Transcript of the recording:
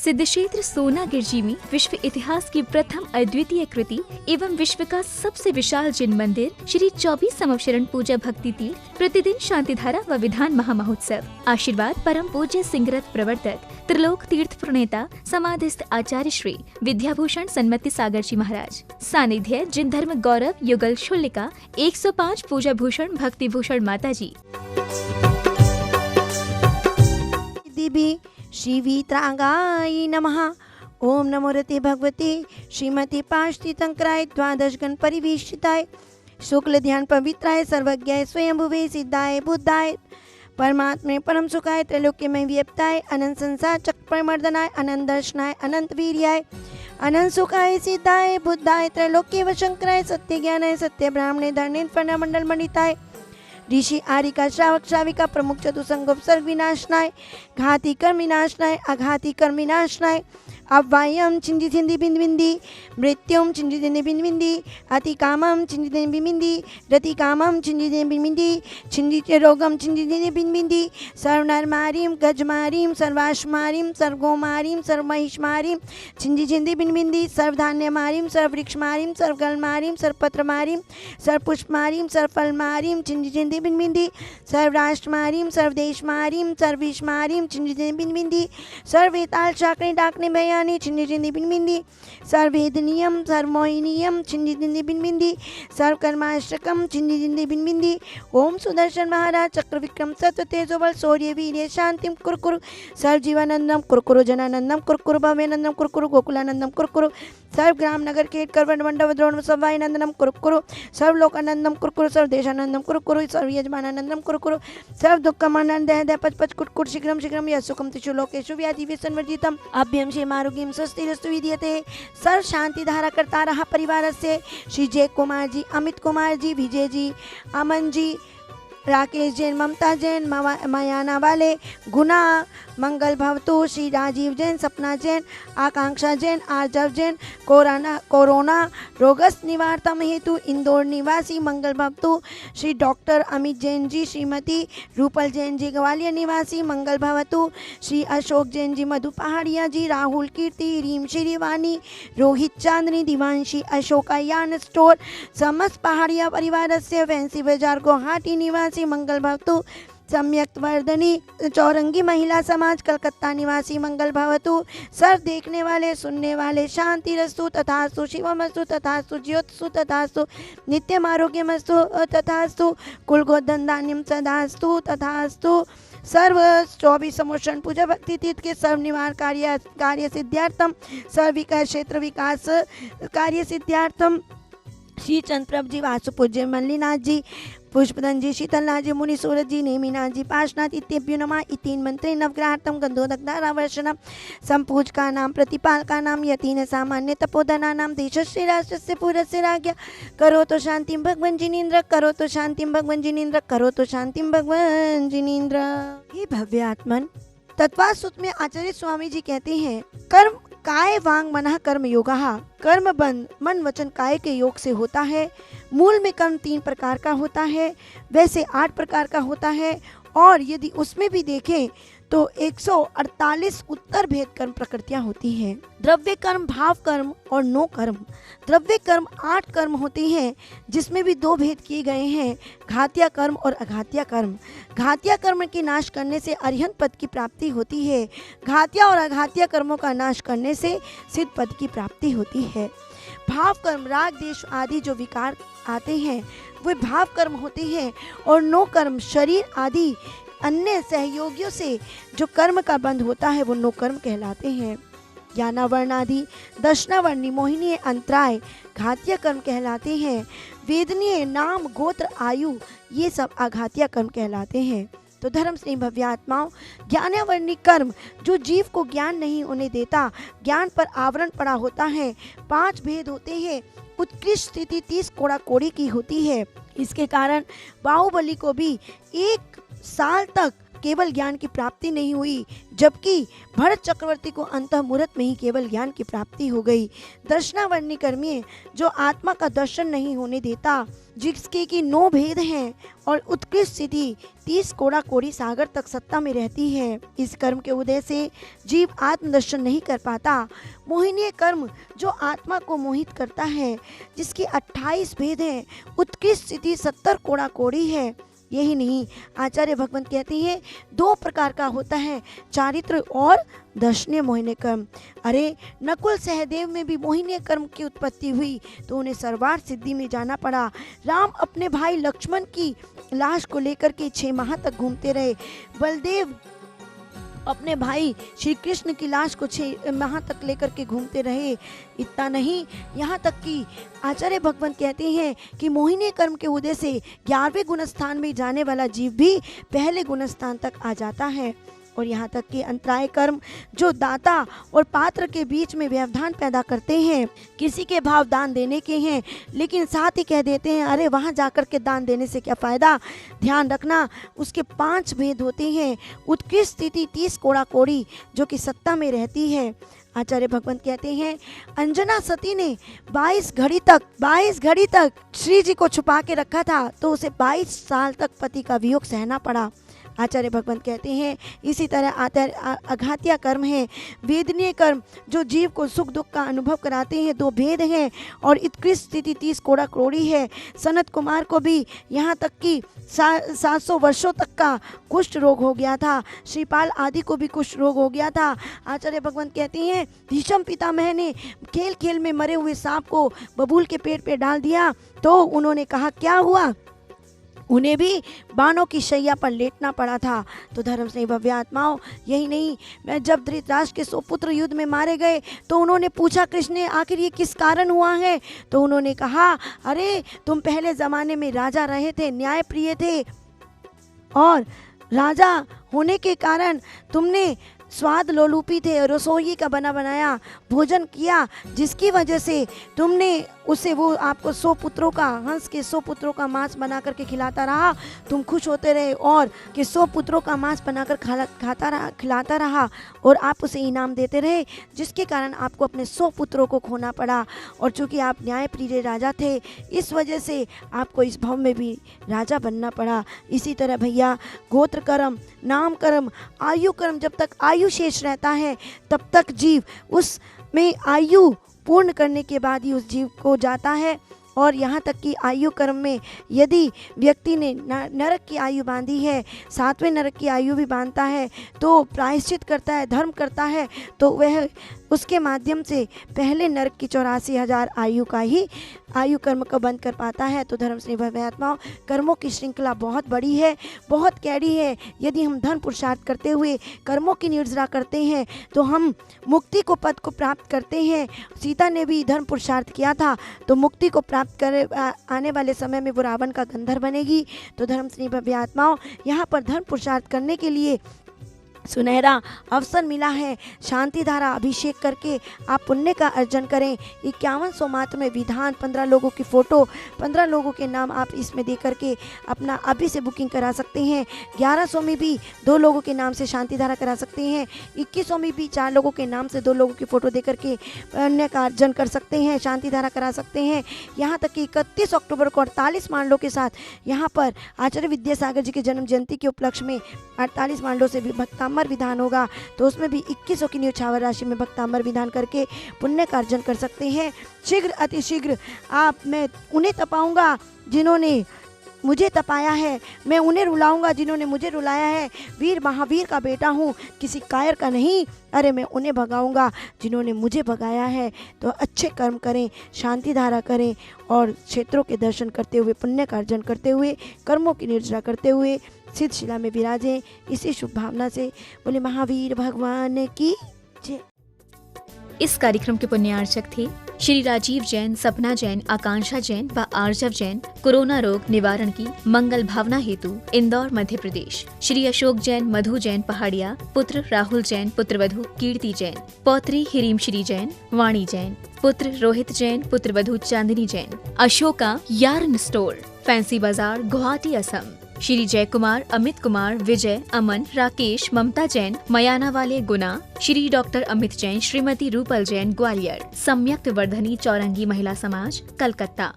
सिद्धक्षेत्र सोनागिरजी में विश्व इतिहास की प्रथम अद्वितीय कृति एवं विश्व का सबसे विशाल जिन मंदिर श्री 24 समवशरण पूजा भक्ति तीर्थ प्रतिदिन शांतिधारा व विधान महामहोत्सव। आशीर्वाद परम पूज्य सिंहरथ प्रवर्तक त्रिलोक तीर्थ प्रणेता समाधिस्थ आचार्य श्री विद्याभूषण सन्मति सागर जी महाराज। सानिध्य जिन धर्म गौरव युगल शुल्लिका 105 पूजा भूषण भक्ति भूषण माता जी। श्री वीतरागाय नमः। ओम नमो रते भगवते श्रीमती पार्श्वतीर्थंकराय द्वादश गण परिवेशिताय शुक्ल ध्यान पवित्राय सर्वज्ञाय स्वयंभुवे सिद्धाय बुद्धाय परमात्मे परम सुखाय त्रैलोक्य में व्याप्ताय अनंत संसार चक्र प्रमर्दनाय अनंत दर्शनाय अनंत वीर्याय अनंत सुखाय सिद्धाय बुद्धाय त्रैलोक्य वशंकराय सत्य ज्ञानाय सत्य ब्राह्मणे धर्मेन्द्र मंडल मंडिताय ऋषि आरिका श्रावक श्राविका प्रमुख चतुसंगोपसर्ग विनाशनाय घाती कर्म विनाशनाय अघाती कर्म विनाशनाय अव्वायम चिंजी चिंदी बिंद बिंदी मृत्युम चिंजी चिंदी बिंद बिंदी अति कामम चिंजी चिंदी बिंद बिंदी रति कामम चिंजी चिंदी बिंद बिंदी चिंजी रोगम चिंजी चिंदी बिंद बिंदी सर्वनरमारीम गजमारीम सर्वाश्मारीम सर्वगोमारीम सर्वमहिष्मारीम चिंजी चिंदी बिंद बिंदी सर्वधान्यमारीम सर्ववृक्षमारीम सर्वगलमारीम सर्वपत्रमारीम सर्वपुष्पमारीम सर्वफलमारीम चिंजी चिंदी बिंद बिंदी सर्वराष्ट्रमारीम सर्वदेशमारीम सर्वविश्वमारीम चिंजी चिंदी बिंद बिंदी सर्ववेताल शाकरे डाकने भयानी चिंदी चिंदी बिंद बिंदी सर्ववेदनीयम सर्वमोहिनीयम चिंदी चिंदी बिंद बिंदी सर्वकर्माष्टकम चिंदी चिंदी बिंद बिंदी। ओम सुदर्शन महाराज चक्र विक्रम सत्य तेजोबल शौर्य वीर्य शांतिम कुरकुरु सर्वजीवानंदम कुरकुरु जनानंदम कुरकुरु भवेनंदम कुरकुरु गोकुलानंदम कुरकुरु सर्व ग्राम नगर केट करवट मंडप द्रोण सवाई नंदनम कुरकुरु सर्व लोकानंदम कुरकुरु सर्व देशानंदम कुरकुरु सर्व यजमानंदम कुरकुरु सर्व दुःखमानंद दह पच पच कुट कुट शीघ्रम शीघ्रम यशुकम तिषु लोकेषु व्याधि विसंवर्जितम अभ्यम क्षेमारोग्यम स्वस्तिरस्तु विद्यते। सर्व शांति धारा करता रहा परिवार से श्री जय कुमार जी, अमित कुमार जी, विजय जी, अमन जी, राकेश जैन, ममता जैन, मयाना वाले, गुना मंगल भवतु, श्री राजीव जैन, सपना जैन, आकांक्षा जैन, आर्जव जैन, कोरोना रोगस निवारतम हेतु इंदौर निवासी मंगल भवतु, श्री डॉक्टर अमित जैन जी, श्रीमती रूपल जैन जी ग्वालियर निवासी मंगल भवतु, श्री अशोक जैन जी मधु पहाड़िया जी, राहुल कीर्ति, रीम श्रीवाणी, रोहित चांदनी, दिवांशी अशोकायान स्टोर समस्त पहाड़िया परिवार से फैंसी बाजार गुवाहाटी निवासी मंगल भवतु, सम्यक वर्धनी चौरंगी महिला समाज कलकत्ता निवासी मंगल भवतु। सर्व देखने वाले सुनने वाले शांति रस्तु तथास्तु, शिवमस्तु तथास्तु, ज्योतिषु तथास्तु, नित्यम आरोग्यमस्तु तथास्तु, कुलगोधन धान्यम सदास्तु तथास्तु। सर्व 24 समोषण पूजा भक्ति तीर्थ के सर्व निवार कार्य सिद्धार्थम सर्व विकास क्षेत्र विकास कार्य सिद्धार्थम श्री चंद्रप्रभ जी, वासु पूज्य मल्लीनाथ जी, पुष्पधन जी, शीतलनाथ जी, मुनि सूरज जी, नेमिनाथ जी, पार्शनाथ इत्यभ्यो नमः। इतीन मंत्रे नवग्रहार्थम गंधोदग्धारावर्षणम संपूज का नाम प्रतिपाल का नाम यतीन सामान्य तपोधना नाम देशस्य राष्ट्रस्य पूरस्य राज्ञा करो तो शांति भगवान जिनेन्द्र करो तो शांति भगवान जिनेन्द्र करो तो शांति भगवान जिनेन्द्र। हे भव्य आत्मन तत्वासुत में आचार्य स्वामी जी कहते हैं कर्म काय वांग मनः कर्म योगः, कर्म बंध मन वचन काय के योग से होता है। मूल में कर्म 3 प्रकार का होता है, वैसे 8 प्रकार का होता है और यदि उसमें भी देखें तो 148 उत्तर भेद कर्म प्रकृतियां होती हैं। द्रव्य कर्म, भाव कर्म और नो कर्म। द्रव्य कर्म 8 कर्म होते हैं जिसमें भी 2 भेद किए गए हैं, घातिया कर्म और अघातिया कर्म। घातिया कर्म के नाश करने से अरिहंत पद की प्राप्ति होती है, घातिया और अघातिया कर्मों का नाश करने से सिद्ध पद की प्राप्ति होती है। भाव कर्म राग देश आदि जो विकार आते हैं वे भाव कर्म होते हैं और नो कर्म शरीर आदि अन्य सहयोगियों से जो कर्म का बंध होता है वो नो कर्म कहलाते हैं। ज्ञाना वर्ण आदि दशनावर्णी मोहिनी अंतराय घातिया कर्म कहलाते हैं। वेदनीय नाम गोत्र आयु ये सब अघातिया कर्म कहलाते हैं। तो धर्म स्नेही भव्य आत्माओं, ज्ञानावर्णी कर्म जो जीव को ज्ञान नहीं होने देता, ज्ञान पर आवरण पड़ा होता है। 5 भेद होते हैं। उत्कृष्ट स्थिति 30 कोड़ा कोड़ी की होती है। इसके कारण बाहुबली को भी 1 साल तक केवल ज्ञान की प्राप्ति नहीं हुई, जबकि भरत चक्रवर्ती को अंतः मुहूर्त में ही केवल ज्ञान की प्राप्ति हो गई। दर्शनावरणी कर्मी जो आत्मा का दर्शन नहीं होने देता, जिसके की 9 भेद हैं और उत्कृष्ट स्थिति 30 कोड़ा कोड़ी सागर तक सत्ता में रहती है। इस कर्म के उदय से जीव आत्मदर्शन नहीं कर पाता। मोहिनीय कर्म जो आत्मा को मोहित करता है, जिसकी 28 भेद हैं, उत्कृष्ट स्थिति 70 कोड़ा कोड़ी है। यही नहीं, आचार्य भगवंत कहते हैं 2 प्रकार का होता है, चारित्र और दर्शनीय मोहिनी कर्म। अरे नकुल सहदेव में भी मोहिनी कर्म की उत्पत्ति हुई तो उन्हें सर्वार्थ सिद्धि में जाना पड़ा। राम अपने भाई लक्ष्मण की लाश को लेकर के 6 माह तक घूमते रहे। बलदेव अपने भाई श्री कृष्ण की लाश को 6 माह तक लेकर के घूमते रहे। इतना नहीं, यहाँ तक कि आचार्य भगवंत कहते हैं कि मोहिनी कर्म के उदय से 11वें गुणस्थान में जाने वाला जीव भी पहले गुणस्थान तक आ जाता है। और यहाँ तक कि अंतराय कर्म जो दाता और पात्र के बीच में व्यवधान पैदा करते हैं, किसी के भाव दान देने के हैं लेकिन साथ ही कह देते हैं अरे वहाँ जाकर के दान देने से क्या फ़ायदा। ध्यान रखना, उसके 5 भेद होते हैं। उत्कृष्ट स्थिति 30 कोड़ा कोड़ी जो कि सत्ता में रहती है। आचार्य भगवंत कहते हैं अंजना सती ने 22 घड़ी तक श्री जी को छुपा के रखा था तो उसे 22 साल तक पति का वियोग सहना पड़ा। आचार्य भगवंत कहते हैं इसी तरह अघातिया कर्म है। वेदनीय कर्म जो जीव को सुख दुख का अनुभव कराते हैं, 2 भेद हैं और उत्कृष्ट स्थिति 30 कोड़ा कोड़ी है। सनत कुमार को भी यहाँ तक कि 700 वर्षों तक का कुष्ठ रोग हो गया था। श्रीपाल आदि को भी कुष्ठ रोग हो गया था। आचार्य भगवंत कहते हैं भीष्म पितामह ने खेल खेल में मरे हुए सांप को बबूल के पेड़ पे डाल दिया तो उन्होंने कहा क्या हुआ, उन्हें भी बाणों की शैया पर लेटना पड़ा था। तो धर्म से भव्य आत्माओं, यही नहीं, मैं जब धृतराष्ट्र के 100 पुत्र युद्ध में मारे गए तो उन्होंने पूछा कृष्ण ने आखिर ये किस कारण हुआ है, तो उन्होंने कहा अरे तुम पहले ज़माने में राजा रहे थे, न्यायप्रिय थे और राजा होने के कारण तुमने स्वाद लोलुपी थे, रसोई का बना बनाया भोजन किया, जिसकी वजह से तुमने उसे वो आपको 100 पुत्रों का, हंस के 100 पुत्रों का मांस बना करके खिलाता रहा, तुम खुश होते रहे और कि 100 पुत्रों का मांस बनाकर खिलाता रहा और आप उसे इनाम देते रहे, जिसके कारण आपको अपने 100 पुत्रों को खोना पड़ा। और चूंकि आप न्यायप्रिय राजा थे, इस वजह से आपको इस भव में भी राजा बनना पड़ा। इसी तरह भैया गोत्र कर्म, नाम कर्म, आयु कर्म, जब तक आयु शेष रहता है तब तक जीव उसमें आयु पूर्ण करने के बाद ही उस जीव को जाता है। और यहाँ तक कि आयु कर्म में यदि व्यक्ति ने नरक की आयु बांधी है, 7वें नरक की आयु भी बांधता है तो प्रायश्चित करता है, धर्म करता है, तो वह उसके माध्यम से पहले नरक की 84,000 आयु का ही आयु कर्म को बंद कर पाता है। तो धर्म से भव्य आत्माओं, कर्मों की श्रृंखला बहुत बड़ी है, बहुत कैडी है। यदि हम धर्म पुरुषार्थ करते हुए कर्मों की निर्जरा करते हैं तो हम मुक्ति को पद को प्राप्त करते हैं। सीता ने भी धर्म पुरुषार्थ किया था तो मुक्ति को प्राप्त कर आने वाले समय में वो रावण का गंधर्व बनेगी। तो धर्म से भव्य आत्माओं, यहाँ पर धर्म पुरुषार्थ करने के लिए सुनहरा अवसर मिला है। शांति धारा अभिषेक करके आप पुण्य का अर्जन करें। 5100 मात्र में विधान, 15 लोगों की फ़ोटो, 15 लोगों के नाम आप इसमें दे करके अपना अभी से बुकिंग करा सकते हैं। 1100 में भी 2 लोगों के नाम से शांति धारा करा सकते हैं। 2100 में भी 4 लोगों के नाम से 2 लोगों की फ़ोटो दे करके पुण्य का अर्जन कर सकते हैं, शांति धारा करा सकते हैं। यहाँ तक कि 31 अक्टूबर को 48 मांडलों के साथ यहाँ पर आचार्य विद्यासागर जी के जन्म जयंती के उपलक्ष्य में 48 मांडलों से भी भक्तामर विधान होगा, तो उसमें भी 2100 की न्यौछावर राशि में भक्तामर विधान करके पुण्य का अर्जन कर सकते हैं। शीघ्र अतिशीघ्र मैं उन्हें तपाऊंगा जिन्होंने मुझे तपाया है, मैं उन्हें रुलाऊंगा जिन्होंने मुझे रुलाया है। वीर महावीर का बेटा हूँ, किसी कायर का नहीं। अरे मैं उन्हें भगाऊंगा जिन्होंने मुझे भगाया है। तो अच्छे कर्म करें, शांति धारा करें और क्षेत्रों के दर्शन करते हुए, पुण्य का अर्जन करते हुए, कर्मों की निर्जरा करते हुए सिद्ध शिला में विराजें। इसी शुभ भावना से बोले महावीर भगवान की जय। इस कार्यक्रम के पुण्यार्चक थे श्री राजीव जैन, सपना जैन, आकांक्षा जैन व आर्जव जैन। कोरोना रोग निवारण की मंगल भावना हेतु इंदौर मध्य प्रदेश। श्री अशोक जैन, मधु जैन पहाड़िया, पुत्र राहुल जैन, पुत्रवधू कीर्ति जैन, पौत्री हिरीम श्री जैन, वाणी जैन, पुत्र रोहित जैन, पुत्रवधू Chandni Jain. Ashoka yarn store, Fancy Bazaar, Guwahati, Assam. Shri जय कुमार, अमित कुमार, विजय, अमन, राकेश, ममता जैन, मयाना वाले गुना, श्री डॉक्टर अमित जैन, श्रीमती रूपल जैन, ग्वालियर। सम्यक्त वर्धनी चौरंगी महिला समाज, कलकत्ता।